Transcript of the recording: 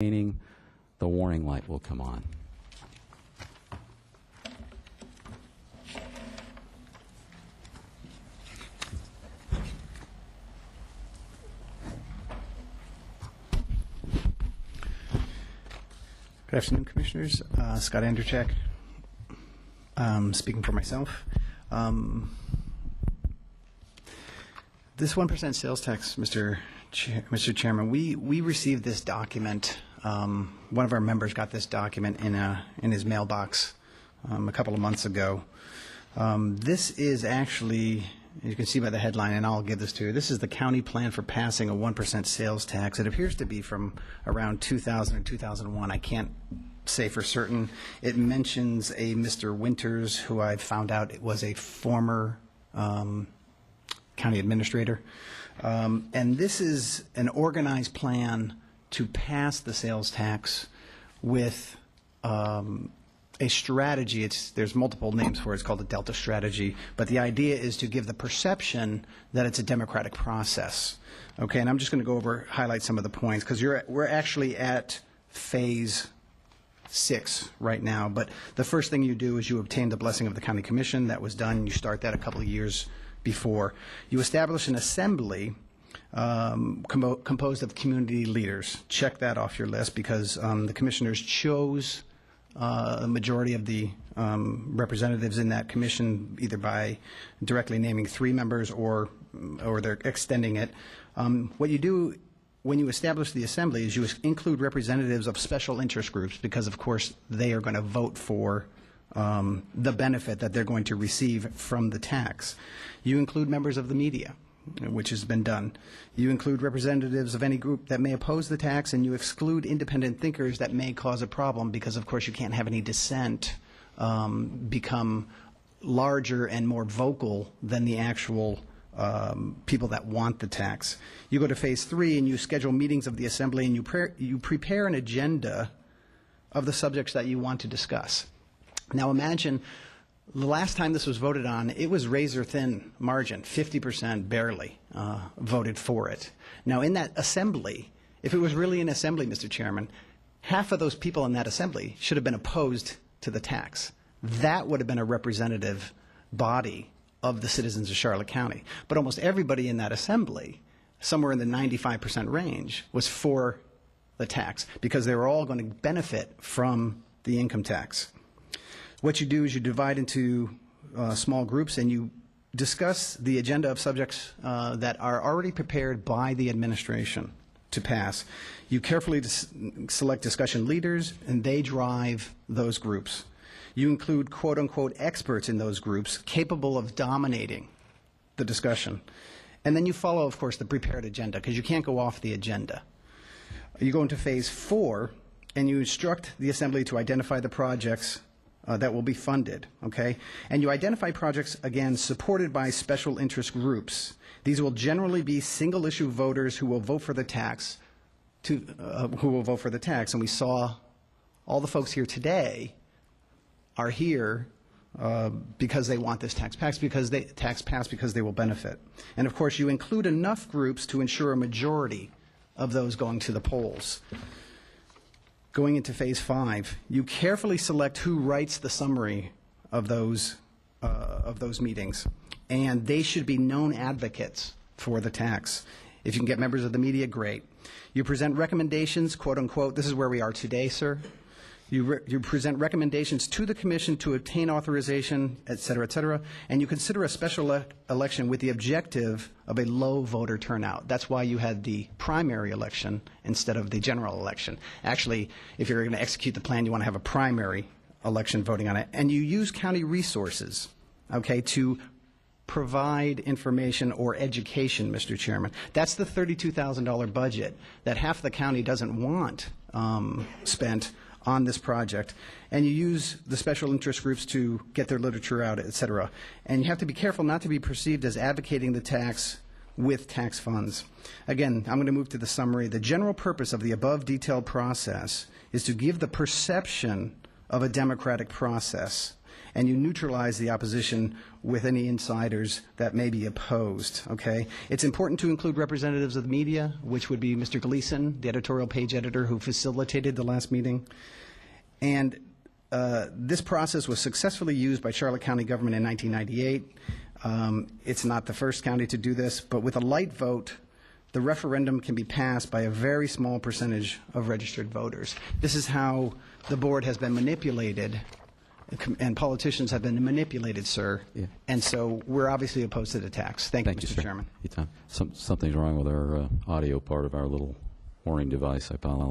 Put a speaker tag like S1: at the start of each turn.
S1: The warning light will come on.
S2: Good afternoon, Commissioners. Scott Anderchak, speaking for myself. This 1% sales tax, Mr. Chairman, we received this document. One of our members got this document in his mailbox a couple of months ago. This is actually, as you can see by the headline, and I'll give this to you, this is the county plan for passing a 1% sales tax. It appears to be from around 2000 or 2001. I can't say for certain. It mentions a Mr. Winters, who I found out it was a former county administrator. And this is an organized plan to pass the sales tax with a strategy. There's multiple names for it. It's called the Delta strategy. But the idea is to give the perception that it's a democratic process. Okay, and I'm just going to go highlight some of the points, because we're actually at phase 6 right now. But the first thing you do is you obtain the blessing of the county commission. That was done. You start that a couple of years before. You establish an assembly composed of community leaders. Check that off your list, because the commissioners chose a majority of the representatives in that commission, either by directly naming 3 members or they're extending it. What you do when you establish the assembly is you include representatives of special interest groups, because of course they are going to vote for the benefit that they're going to receive from the tax. You include members of the media, which has been done. You include representatives of any group that may oppose the tax, and you exclude independent thinkers that may cause a problem, because of course you can't have any dissent become larger and more vocal than the actual people that want the tax. You go to phase 3 and you schedule meetings of the assembly, and you prepare an agenda of the subjects that you want to discuss. Now imagine the last time this was voted on, it was razor-thin margin, 50% barely voted for it. Now in that assembly, if it was really an assembly, Mr. Chairman, half of those people in that assembly should have been opposed to the tax. That would have been a representative body of the citizens of Charlotte County. But almost everybody in that assembly, somewhere in the 95% range, was for the tax, because they were all going to benefit from the income tax. What you do is you divide into small groups, and you discuss the agenda of subjects that are already prepared by the administration to pass. You carefully select discussion leaders, and they drive those groups. You include quote-unquote experts in those groups capable of dominating the discussion. And then you follow, of course, the prepared agenda, because you can't go off the agenda. You go into phase 4, and you instruct the assembly to identify the projects that will be funded, okay? And you identify projects, again, supported by special interest groups. These will generally be single-issue voters who will vote for the tax, And we saw all the folks here today are here because they want this tax passed, because they will benefit. And of course, you include enough groups to ensure a majority of those going to the polls. Going into phase 5, you carefully select who writes the summary of those meetings, and they should be known advocates for the tax. If you can get members of the media, great. You present recommendations, quote unquote. This is where we are today, sir. You present recommendations to the commission to obtain authorization, et cetera, and you consider a special election with the objective of a low voter turnout. That's why you had the primary election instead of the general election. Actually, if you're going to execute the plan, you want to have a primary election voting on it. And you use county resources, okay, to provide information or education, Mr. Chairman. That's the $32,000 budget that half the county doesn't want spent on this project, and you use the special interest groups to get their literature out, et cetera. And you have to be careful not to be perceived as advocating the tax with tax funds. Again, I'm going to move to the summary. The general purpose of the above detailed process is to give the perception of a democratic process. and you neutralize the opposition with any insiders that may be opposed, okay? It's important to include representatives of the media, which would be Mr. Gleason, the editorial page editor who facilitated the last meeting. And this process was successfully used by Charlotte County government in 1998. It's not the first county to do this, but with a light vote, the referendum can be passed by a very small percentage of registered voters. This is how the board has been manipulated, and politicians have been manipulated, sir.
S1: Yeah.
S2: And so we're obviously opposed to the tax. Thank you, Mr.
S1: sir.
S2: Chairman.
S1: Something's wrong with our audio part of our little warning device. I apologize.